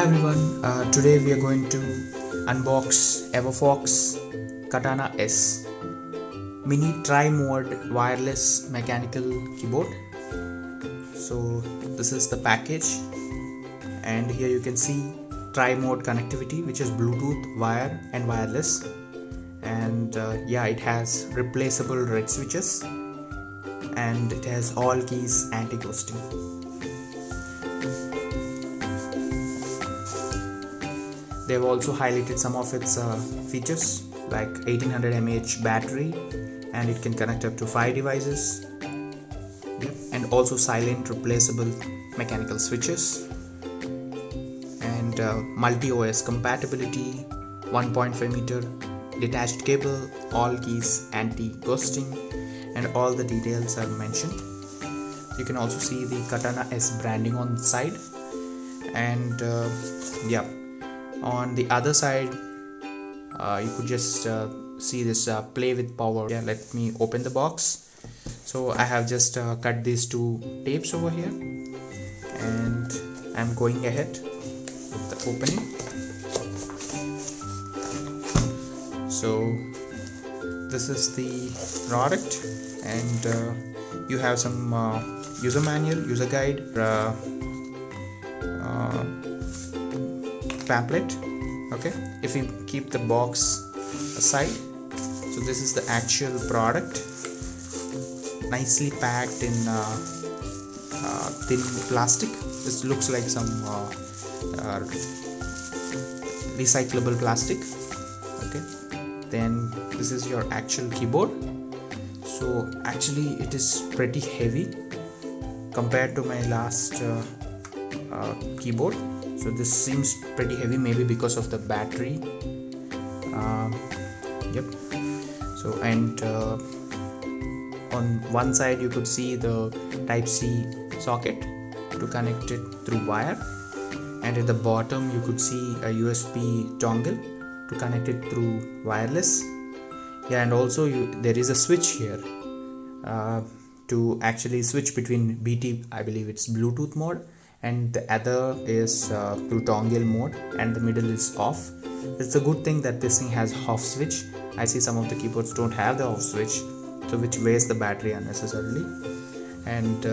Hi everyone, today we are going to unbox Evofox Katana S mini tri-mode wireless mechanical keyboard. So this is the package, and here you can see tri-mode connectivity, which is Bluetooth, wire and wireless, and it has replaceable red switches, and it has all keys anti-ghosting. They've also highlighted some of its features like 1800 mAh battery, and it can connect up to 5 devices. And also silent replaceable mechanical switches, and multi-OS compatibility, 1.5 meter detached cable, all keys anti-ghosting, and all the details are mentioned. You can also see the Katana S branding on the side, and on the other side you could just see this play with power. Let me open the box. So I have just cut these two tapes over here, and I'm going ahead with the opening. So this is the product, and you have some user manual, user guide, pamphlet. Okay, if you keep the box aside, so this is the actual product, nicely packed in thin plastic. This looks like some recyclable plastic. Okay, then this is your actual keyboard. So actually it is pretty heavy compared to my last keyboard. So this seems pretty heavy, maybe because of the battery. So, and on one side you could see the Type-C socket to connect it through wire, and at the bottom you could see a USB dongle to connect it through wireless. And also there is a switch here to actually switch between BT, I believe it's Bluetooth mode, and the other is through dongle mode, and the middle is off. It's a good thing that this thing has off switch. I see some of the keyboards don't have the off switch, so which wastes the battery unnecessarily. And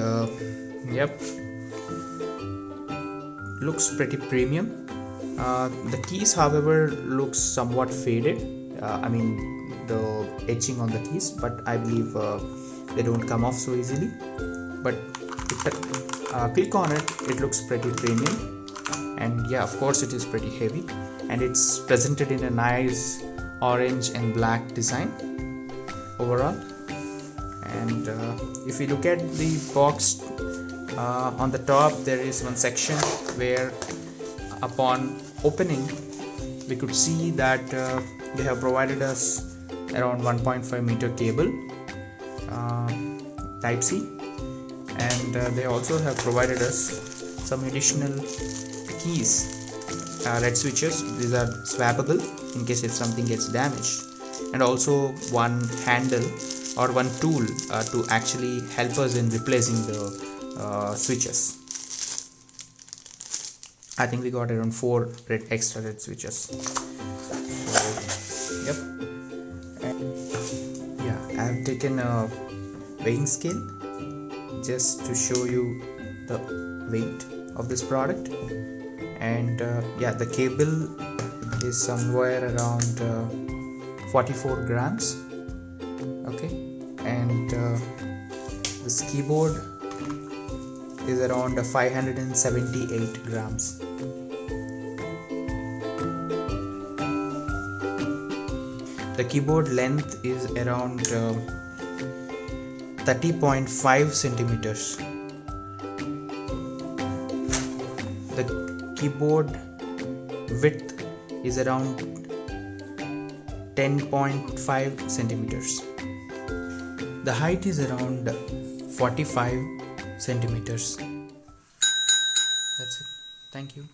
looks pretty premium. The keys, however, looks somewhat faded. I mean the etching on the keys, but I believe they don't come off so easily. But click on it, it looks pretty premium, and of course it is pretty heavy, and it's presented in a nice orange and black design overall. And if you look at the box, on the top there is one section where upon opening we could see that they have provided us around 1.5 meter cable, Type-C, and they also have provided us some additional keys, red switches. These are swappable in case if something gets damaged, and also one handle or one tool to actually help us in replacing the switches. I think we got around 4 extra red switches. So, and I have taken a weighing scale just to show you the weight of this product, and the cable is somewhere around 44 grams. Okay, and this keyboard is around 578 grams. The keyboard length is around 30.5 centimeters. The keyboard width is around 10.5 centimeters. The height is around 45 centimeters. That's it. Thank you.